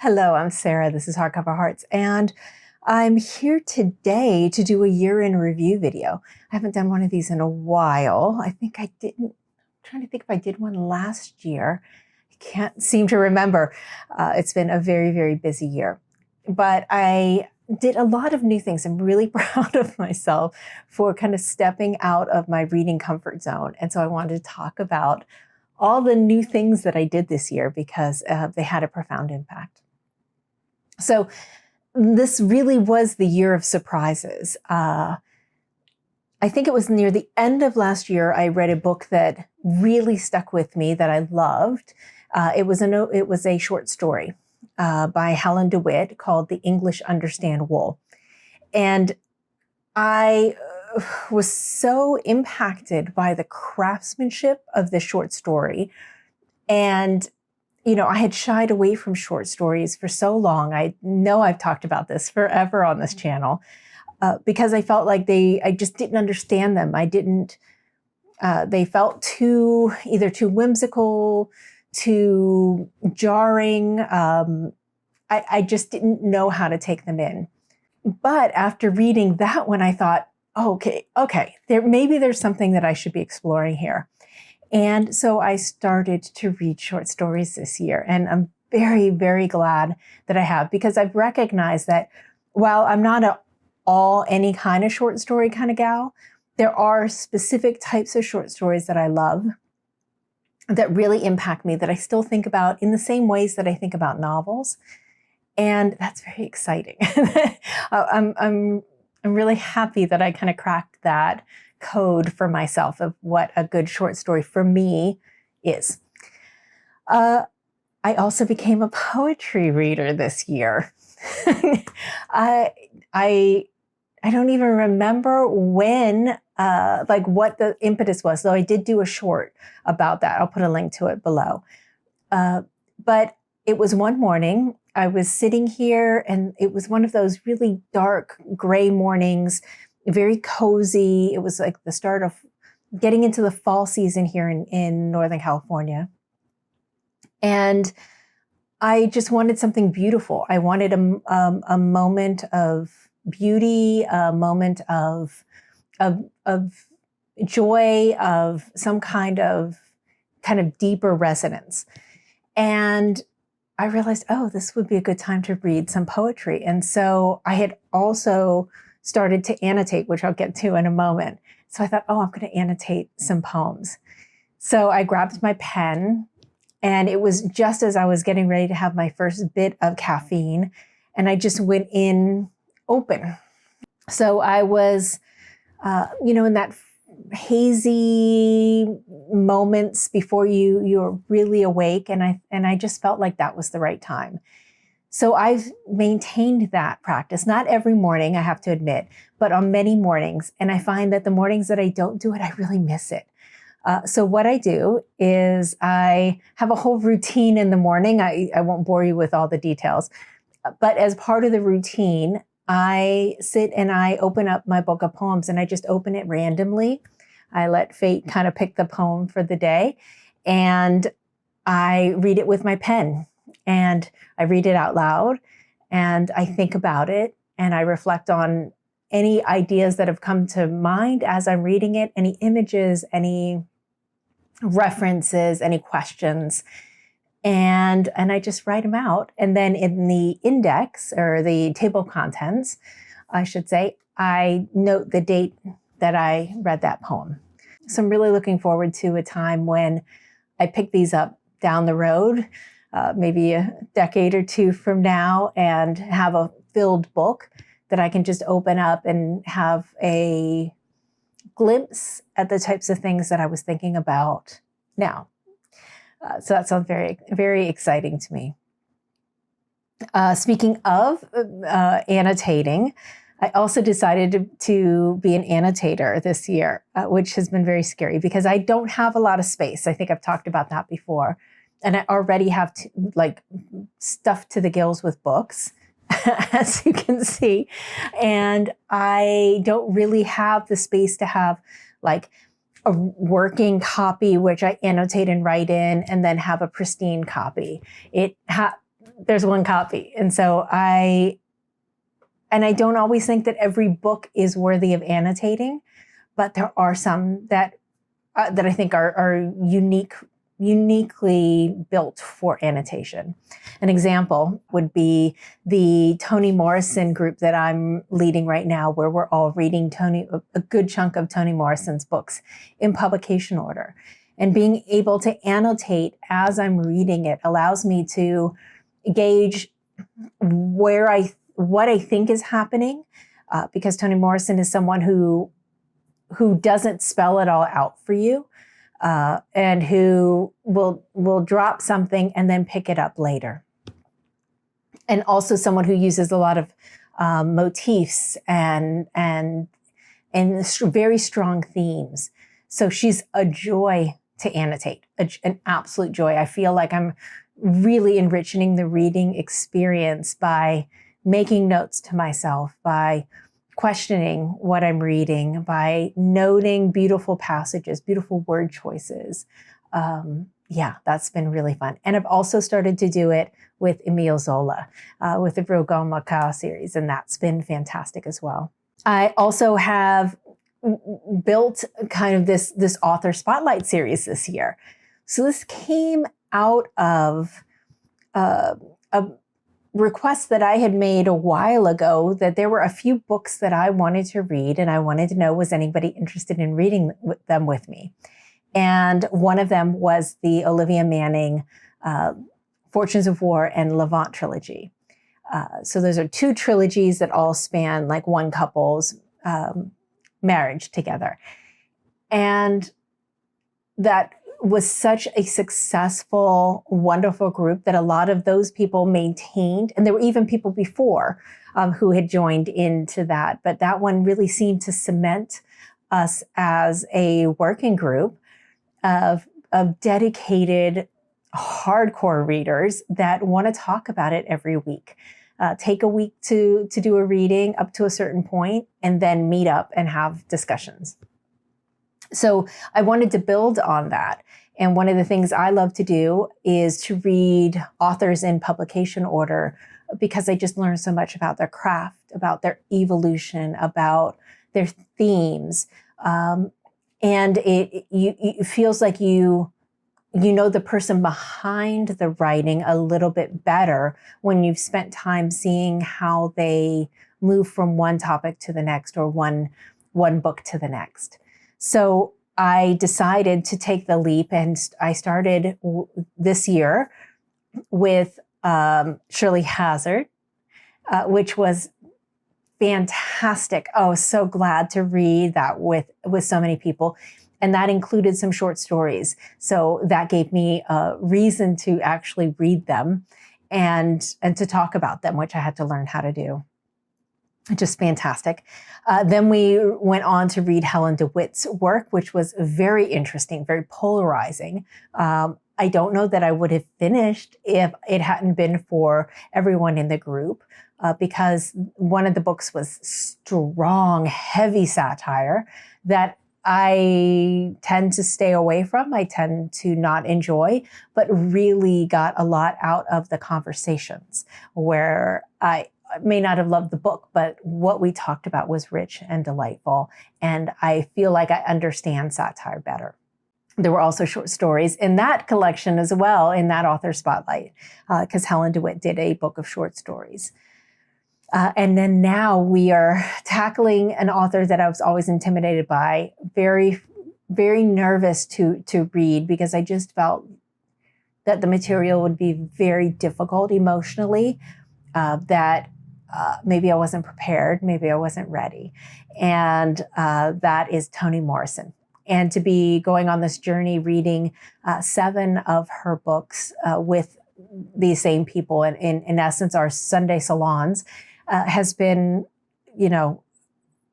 Hello, I'm Sarah. This is Hardcover Hearts, and I'm here today to do a year-in review video. I haven't done one of these in a while. I think I didn't. I'm trying to think if I did one last year. I can't seem to remember. It's been a very, very busy year, but I did a lot of new things. I'm really proud of myself for kind of stepping out of my reading comfort zone, and so I wanted to talk about all the new things that I did this year because they had a profound impact. So this really was the year of surprises. I think it was near the end of last year, I read a book that really stuck with me that I loved. It was a short story by Helen DeWitt called The English Understand Wool. And I was so impacted by the craftsmanship of this short story. And you know, I had shied away from short stories for so long. I know I've talked about this forever on this channel because I felt like I just didn't understand them. They felt either too whimsical, too jarring. I just didn't know how to take them in. But after reading that one, I thought, okay, maybe there's something that I should be exploring here. And so I started to read short stories this year, and I'm very, very glad that I have, because I've recognized that while I'm not any kind of short story kind of gal, there are specific types of short stories that I love that really impact me, that I still think about in the same ways that I think about novels. And that's very exciting. I'm really happy that I kind of cracked that code for myself of what a good short story for me is. I also became a poetry reader this year. I don't even remember when, what the impetus was, though I did do a short about that. I'll put a link to it below. But it was one morning, I was sitting here, and it was one of those really dark gray mornings, very cozy. It was like the start of getting into the fall season here in Northern California. And I just wanted something beautiful. I wanted a moment of beauty, a moment of joy, of some kind of deeper resonance. And I realized, this would be a good time to read some poetry. And so I had also started to annotate, which I'll get to in a moment. So I thought, I'm going to annotate some poems. So I grabbed my pen, and it was just as I was getting ready to have my first bit of caffeine, and I just went in open. So I was, in that hazy moments before you're really awake, and I just felt like that was the right time. So I've maintained that practice, not every morning, I have to admit, but on many mornings. And I find that the mornings that I don't do it, I really miss it. So what I do is I have a whole routine in the morning. I won't bore you with all the details, but as part of the routine, I sit and I open up my book of poems, and I just open it randomly. I let fate kind of pick the poem for the day, and I read it with my pen. And I read it out loud, and I think about it, and I reflect on any ideas that have come to mind as I'm reading it, any images, any references, any questions, and I just write them out. And then in the index, or the table of contents, I should say, I note the date that I read that poem. So I'm really looking forward to a time when I pick these up down the road, maybe a decade or two from now, and have a filled book that I can just open up and have a glimpse at the types of things that I was thinking about now. So that sounds very, very exciting to me. Speaking of annotating, I also decided to be an annotator this year, which has been very scary because I don't have a lot of space. I think I've talked about that before. And I already have stuffed to the gills with books, as you can see. And I don't really have the space to have a working copy, which I annotate and write in, and then have a pristine copy. there's one copy. And so I don't always think that every book is worthy of annotating, but there are some that I think are uniquely built for annotation. An example would be the Toni Morrison group that I'm leading right now, where we're all reading a good chunk of Toni Morrison's books in publication order. And being able to annotate as I'm reading it allows me to gauge what I think is happening, because Toni Morrison is someone who doesn't spell it all out for you, and who will drop something and then pick it up later. And also someone who uses a lot of motifs and very strong themes. So she's a joy to annotate, an absolute joy. I feel like I'm really enriching the reading experience by making notes to myself, by questioning what I'm reading, by noting beautiful passages, beautiful word choices. That's been really fun. And I've also started to do it with Emile Zola, with the Bulkakov series, and that's been fantastic as well. I also have built kind of this author spotlight series this year. So this came out of a request that I had made a while ago, that there were a few books that I wanted to read, and I wanted to know, was anybody interested in reading them with me? And one of them was the Olivia Manning Fortunes of War and Levant trilogy. So those are two trilogies that all span like one couple's marriage together. And that was such a successful, wonderful group that a lot of those people maintained. And there were even people before who had joined into that. But that one really seemed to cement us as a working group of dedicated, hardcore readers that want to talk about it every week. Take a week to do a reading up to a certain point, and then meet up and have discussions. So I wanted to build on that. And one of the things I love to do is to read authors in publication order, because I just learn so much about their craft, about their evolution, about their themes. And it feels like you know the person behind the writing a little bit better when you've spent time seeing how they move from one topic to the next, or one book to the next. So I decided to take the leap, and I started this year with Shirley Hazzard, which was fantastic. Oh, so glad to read that with so many people. And that included some short stories. So that gave me a reason to actually read them and to talk about them, which I had to learn how to do. Just fantastic. Then we went on to read Helen DeWitt's work, which was very interesting, very polarizing. I don't know that I would have finished if it hadn't been for everyone in the group, because one of the books was strong, heavy satire that I tend to stay away from. I tend to not enjoy, but really got a lot out of the conversations, where I may not have loved the book, but what we talked about was rich and delightful. And I feel like I understand satire better. There were also short stories in that collection as well, in that author spotlight, because Helen DeWitt did a book of short stories. And then now we are tackling an author that I was always intimidated by, very, very nervous to read, because I just felt that the material would be very difficult emotionally, that maybe I wasn't prepared, maybe I wasn't ready. And that is Toni Morrison. And to be going on this journey, reading 7 of her books with these same people, and in essence, our Sunday salons, has been,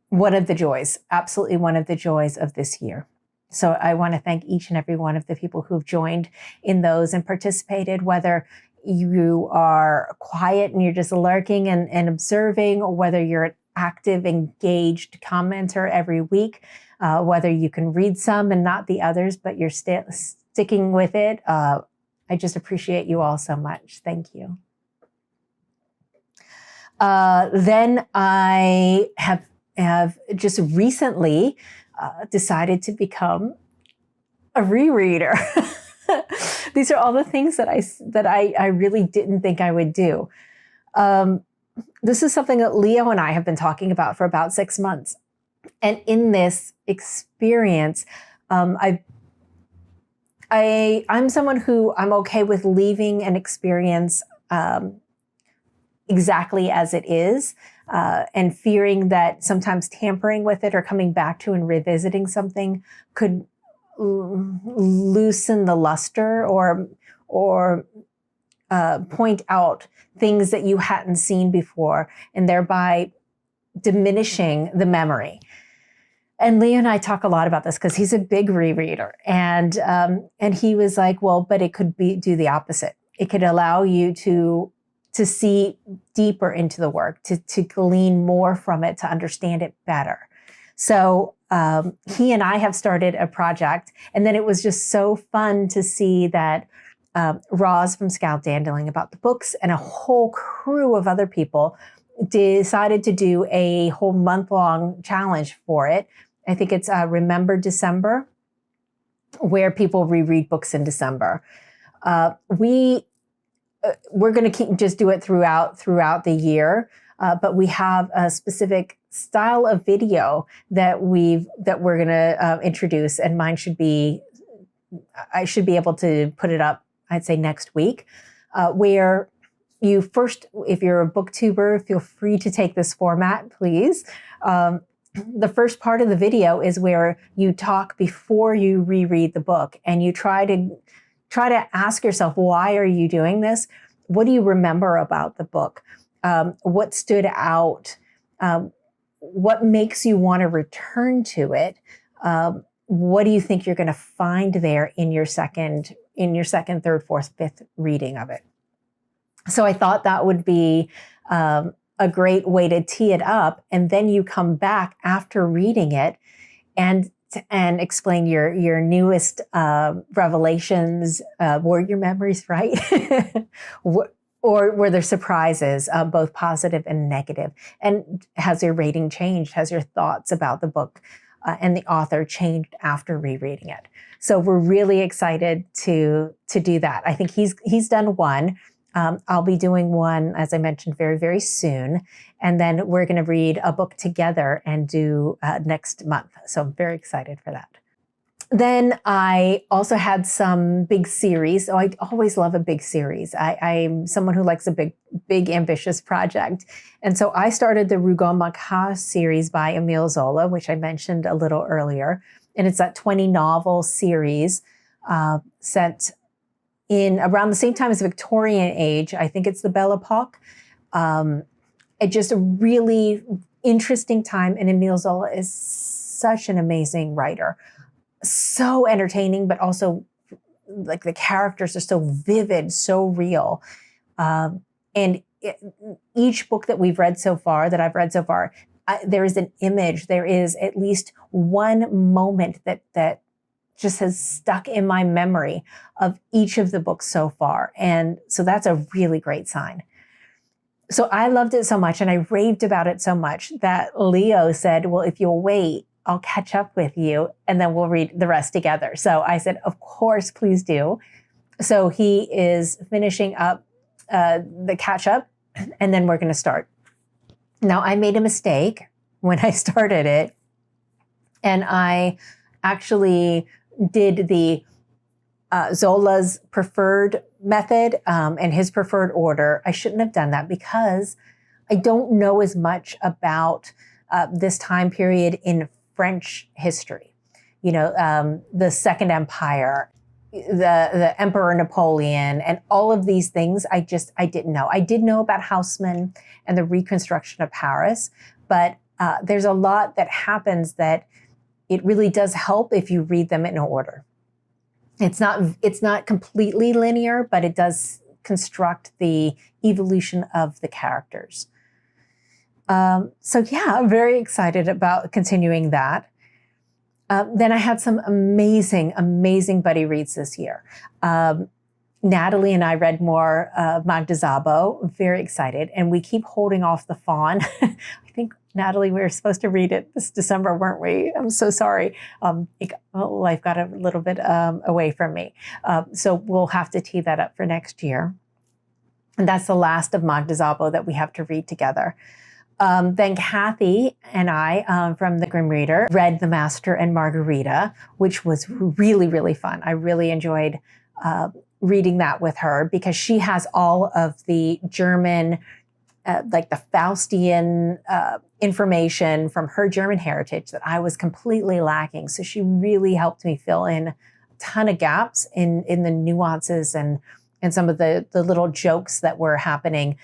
one of the joys, absolutely one of the joys of this year. So I want to thank each and every one of the people who've joined in those and participated, whether you are quiet and you're just lurking and observing, or whether you're an active, engaged commenter every week, whether you can read some and not the others, but you're sticking with it. I just appreciate you all so much. Thank you. Then I have just recently decided to become a rereader. These are all the things that I really didn't think I would do. This is something that Leo and I have been talking about for about 6 months. And in this experience, I'm someone who I'm okay with leaving an experience exactly as it is, and fearing that sometimes tampering with it or coming back to and revisiting something could loosen the luster or point out things that you hadn't seen before, and thereby diminishing the memory. And Leo and I talk a lot about this because he's a big rereader, and he was like, well, but it could do the opposite. It could allow you to see deeper into the work, to glean more from it, to understand it better. So he and I have started a project, and then it was just so fun to see that Roz from Scout Dandling About the Books and a whole crew of other people decided to do a whole month-long challenge for it. I think it's Remember December, where people reread books in December. We're going to just do it throughout the year, but we have a specific style of video that we're going to introduce, and I should be able to put it up, I'd say next week, where you first, if you're a booktuber, feel free to take this format, please. The first part of the video is where you talk before you reread the book, and you try to ask yourself, why are you doing this? What do you remember about the book? What stood out? What makes you want to return to it? What do you think you're going to find there in your second, third, fourth, fifth reading of it? So I thought that would be a great way to tee it up, and then you come back after reading it and explain your newest revelations. Were your memories right? Or were there surprises, both positive and negative? And has your rating changed? Has your thoughts about the book and the author changed after rereading it? So we're really excited to do that. I think he's done one. I'll be doing one, as I mentioned, very, very soon. And then we're going to read a book together and do next month. So I'm very excited for that. Then I also had some big series. Oh, I always love a big series. I'm someone who likes a big, ambitious project. And so I started the Bulkakov series by Emile Zola, which I mentioned a little earlier. And it's that 20-novel series set in around the same time as the Victorian age. I think it's the Belle Epoque. It's just a really interesting time. And Emile Zola is such an amazing writer. So entertaining, but also like the characters are so vivid, so real. Each book that I've read so far, there is an image, there is at least one moment that just has stuck in my memory of each of the books so far. And so that's a really great sign. So I loved it so much, and I raved about it so much that Leo said, well, if you'll wait, I'll catch up with you and then we'll read the rest together. So I said, of course, please do. So he is finishing up the catch up, and then we're going to start. Now, I made a mistake when I started it, and I actually did the Zola's preferred method and his preferred order. I shouldn't have done that because I don't know as much about this time period in French history. You know, the Second Empire, the Emperor Napoleon, and all of these things I didn't know. I did know about Haussmann and the reconstruction of Paris, but there's a lot that happens that it really does help if you read them in order. It's not completely linear, but it does construct the evolution of the characters. So yeah, I'm very excited about continuing that. Then I had some amazing, amazing buddy reads this year. Natalie and I read more Magda Szabo, very excited. And we keep holding off The Fawn. I think, Natalie, we were supposed to read it this December, weren't we? I'm so sorry. Life got a little bit away from me. So we'll have to tee that up for next year. And that's the last of Magda Szabo that we have to read together. Then Cathie and I, from the Grim Reader, read The Master and Margerita, which was really, really fun. I really enjoyed reading that with her because she has all of the German, like the Faustian information from her German heritage that I was completely lacking. So she really helped me fill in a ton of gaps in the nuances and some of the little jokes that were happening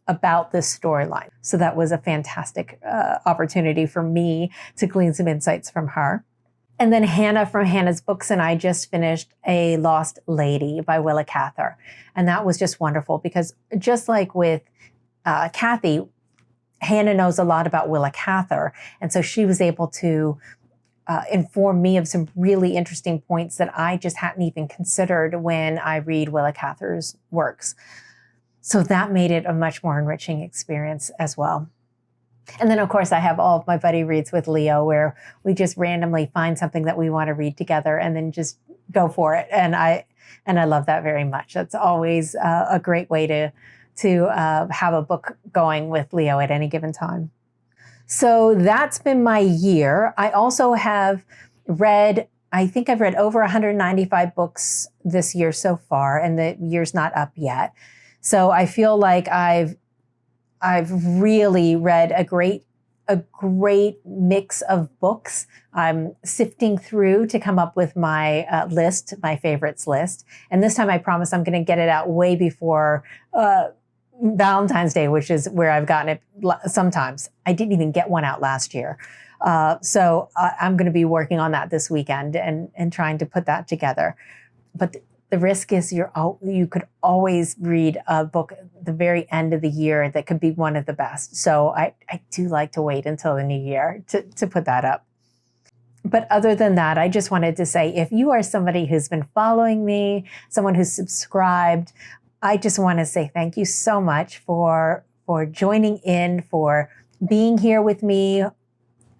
about this storyline. So that was a fantastic opportunity for me to glean some insights from her. And then Hannah from Hannah's Books and I just finished A Lost Lady by Willa Cather. And that was just wonderful because just like with Cathie, Hannah knows a lot about Willa Cather. And so she was able to inform me of some really interesting points that I just hadn't even considered when I read Willa Cather's works. So that made it a much more enriching experience as well. And then, of course, I have all of my buddy reads with Leo where we just randomly find something that we want to read together and then just go for it. And I love that very much. That's always a great way to have a book going with Leo at any given time. So that's been my year. I also have read, I think I've read over 195 books this year so far, and the year's not up yet. So I feel like I've really read a great mix of books. I'm sifting through to come up with my list, my favorites list. And this time I promise I'm going to get it out way before Valentine's Day, which is where I've gotten it sometimes. I didn't even get one out last year. So I'm going to be working on that this weekend and trying to put that together. But the risk is you could always read a book at the very end of the year that could be one of the best. So I do like to wait until the new year to put that up. But other than that, I just wanted to say, if you are somebody who's been following me, someone who's subscribed, I just want to say thank you so much for joining in, for being here with me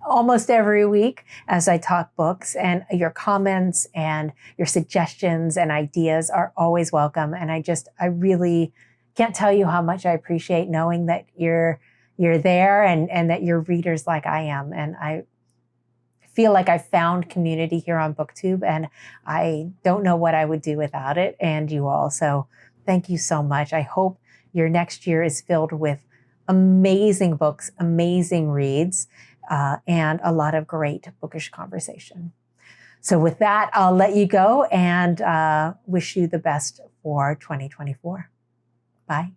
almost every week as I talk books, and your comments and your suggestions and ideas are always welcome. And I really can't tell you how much I appreciate knowing that you're there and that you're readers like I am. And I feel like I've found community here on BookTube, and I don't know what I would do without it and you all. So thank you so much. I hope your next year is filled with amazing books, amazing reads, and a lot of great bookish conversation. So with that, I'll let you go and wish you the best for 2024. Bye.